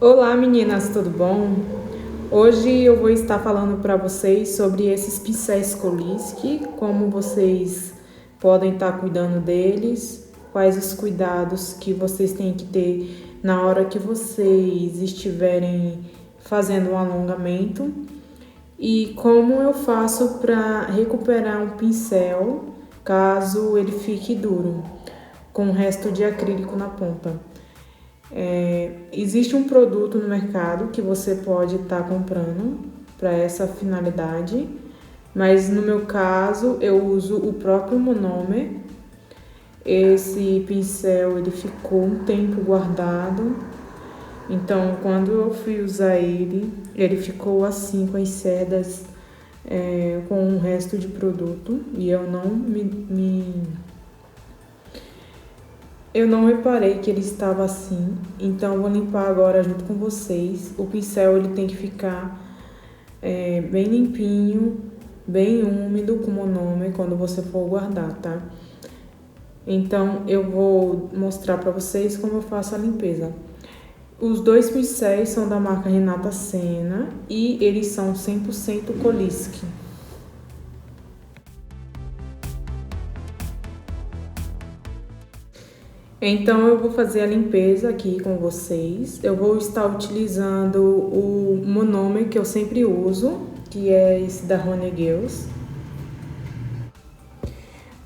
Olá meninas, tudo bom? Hoje eu vou estar falando para vocês sobre esses pincéis Kolinsky, como vocês podem estar cuidando deles, quais os cuidados que vocês têm que ter na hora que vocês estiverem fazendo um alongamento e como eu faço para recuperar um pincel caso ele fique duro, com o resto de acrílico na ponta. Existe um produto no mercado que você pode estar comprando para essa finalidade, mas no meu caso eu uso o próprio Monomer. Esse pincel ele ficou um tempo guardado, então quando eu fui usar ele ficou assim com as cerdas, com o resto de produto e eu não reparei que ele estava assim, então vou limpar agora junto com vocês. O pincel ele tem que ficar bem limpinho, bem úmido com Monomer quando você for guardar, tá? Então eu vou mostrar para vocês como eu faço a limpeza. Os dois pincéis são da marca Renata Senna e eles são 100% Kolinsky. Então eu vou fazer a limpeza aqui com vocês. Eu vou estar utilizando o Monomer que eu sempre uso, que é esse da Rony Girls.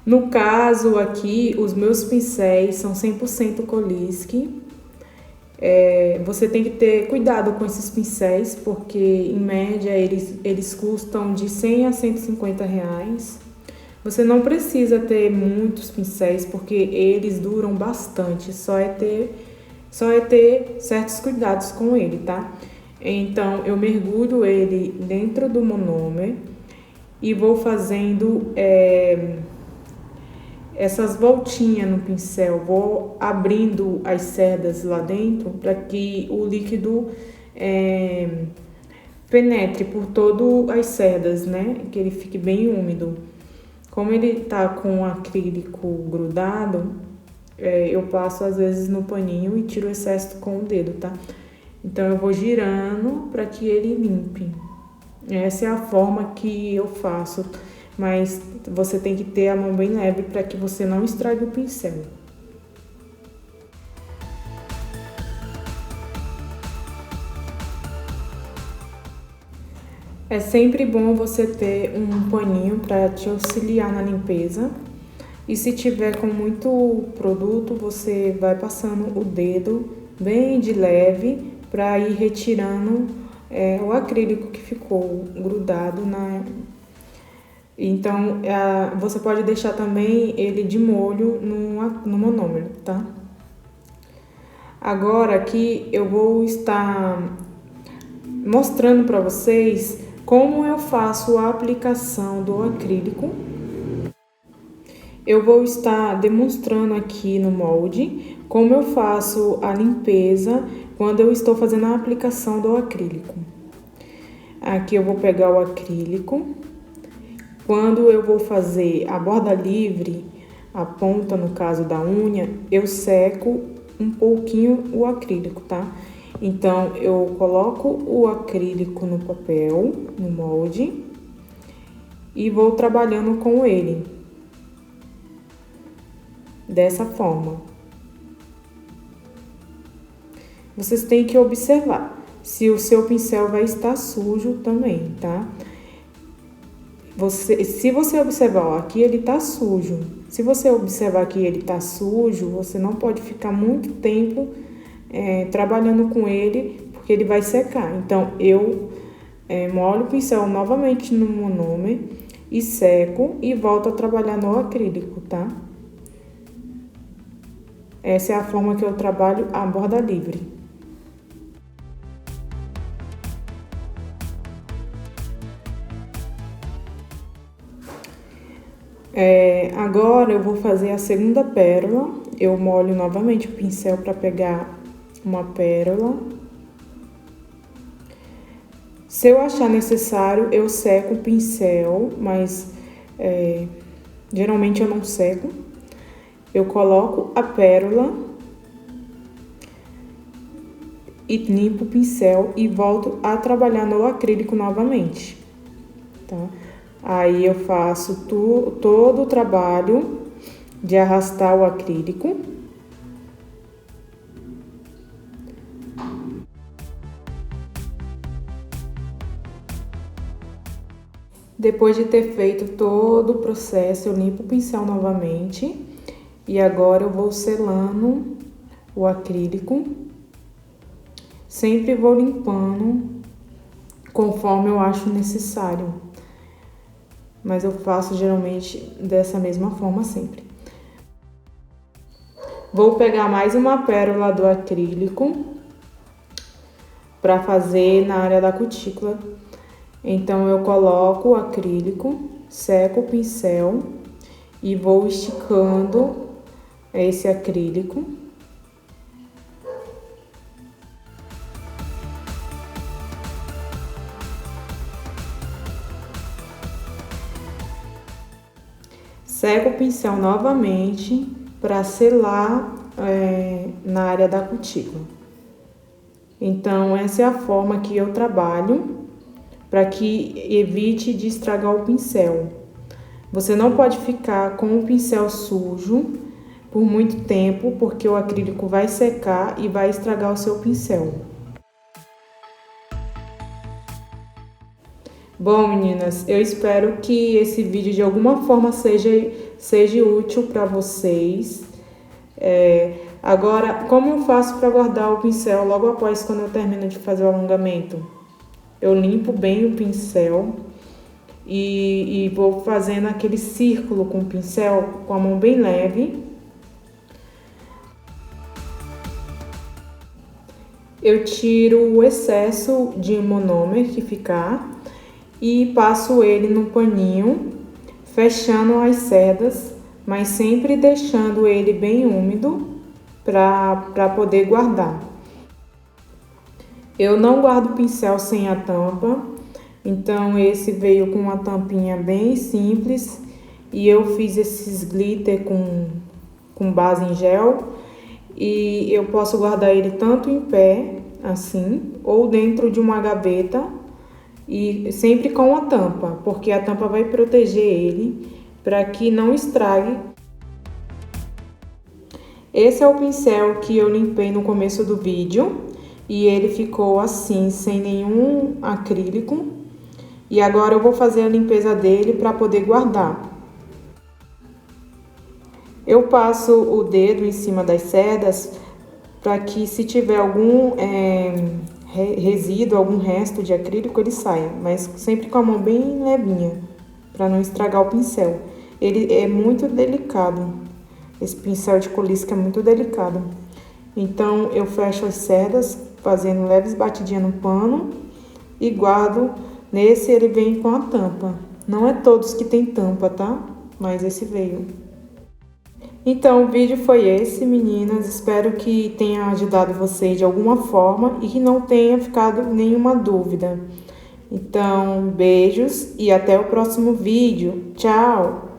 No caso aqui, os meus pincéis são 100% Kolinsky. Você tem que ter cuidado com esses pincéis, porque em média eles custam de 100 a 150 reais. Você não precisa ter muitos pincéis, porque eles duram bastante, só é ter certos cuidados com ele, tá? Então, eu mergulho ele dentro do Monomer e vou fazendo essas voltinhas no pincel, vou abrindo as cerdas lá dentro para que o líquido penetre por todas as cerdas, né? Que ele fique bem úmido. Como ele tá com o acrílico grudado, eu passo às vezes no paninho e tiro o excesso com o dedo, tá? Então eu vou girando para que ele limpe. Essa é a forma que eu faço, mas você tem que ter a mão bem leve para que você não estrague o pincel. É sempre bom você ter um paninho para te auxiliar na limpeza. E se tiver com muito produto, você vai passando o dedo bem de leve para ir retirando o acrílico que ficou grudado na. Então, você pode deixar também ele de molho no Monomer, tá? Agora aqui eu vou estar mostrando para vocês como eu faço a aplicação do acrílico. Eu vou estar demonstrando aqui no molde como eu faço a limpeza quando eu estou fazendo a aplicação do acrílico. Aqui eu vou pegar o acrílico. Quando eu vou fazer a borda livre, a ponta no caso da unha, eu seco um pouquinho o acrílico, tá? Então, eu coloco o acrílico no papel, no molde, e vou trabalhando com ele. Dessa forma. Vocês têm que observar se o seu pincel vai estar sujo também, tá? Se você observar, ó, aqui ele tá sujo. Se você observar que ele tá sujo, você não pode ficar muito tempo trabalhando com ele, porque ele vai secar. Então, eu molho o pincel novamente no Monomer e seco e volto a trabalhar no acrílico, tá? Essa é a forma que eu trabalho a borda livre. Agora eu vou fazer a segunda pérola. Eu molho novamente o pincel para pegar uma pérola. Se eu achar necessário, eu seco o pincel, mas geralmente eu não seco. Eu coloco a pérola e limpo o pincel e volto a trabalhar no acrílico novamente, tá? Aí eu faço todo o trabalho de arrastar o acrílico. Depois de ter feito todo o processo, eu limpo o pincel novamente e agora eu vou selando o acrílico. Sempre vou limpando conforme eu acho necessário, mas eu faço geralmente dessa mesma forma sempre. Vou pegar mais uma pérola do acrílico para fazer na área da cutícula. Então eu coloco o acrílico, seco o pincel e vou esticando esse acrílico. Seco o pincel novamente para selar na área da cutícula. Então essa é a forma que eu trabalho para que evite de estragar o pincel. Você não pode ficar com o pincel sujo por muito tempo, porque o acrílico vai secar e vai estragar o seu pincel. Bom, meninas, eu espero que esse vídeo de alguma forma seja útil para vocês. Agora, como eu faço para guardar o pincel logo após quando eu termino de fazer o alongamento? Eu limpo bem o pincel e vou fazendo aquele círculo com o pincel com a mão bem leve. Eu tiro o excesso de monômer que ficar e passo ele no paninho, fechando as cerdas, mas sempre deixando ele bem úmido para poder guardar. Eu não guardo o pincel sem a tampa, então esse veio com uma tampinha bem simples e eu fiz esses glitter com base em gel e eu posso guardar ele tanto em pé, assim, ou dentro de uma gaveta e sempre com a tampa, porque a tampa vai proteger ele para que não estrague. Esse é o pincel que eu limpei no começo do vídeo e ele ficou assim, sem nenhum acrílico. E agora eu vou fazer a limpeza dele para poder guardar. Eu passo o dedo em cima das cerdas para que se tiver algum resíduo, algum resto de acrílico, ele saia, mas sempre com a mão bem levinha, para não estragar o pincel. Ele é muito delicado, esse pincel de colisca é muito delicado. Então eu fecho as cerdas, fazendo leves batidinhas no pano e guardo. Nesse ele vem com a tampa. Não é todos que tem tampa, tá? Mas esse veio. Então o vídeo foi esse, meninas. Espero que tenha ajudado vocês de alguma forma e que não tenha ficado nenhuma dúvida. Então, beijos e até o próximo vídeo. Tchau!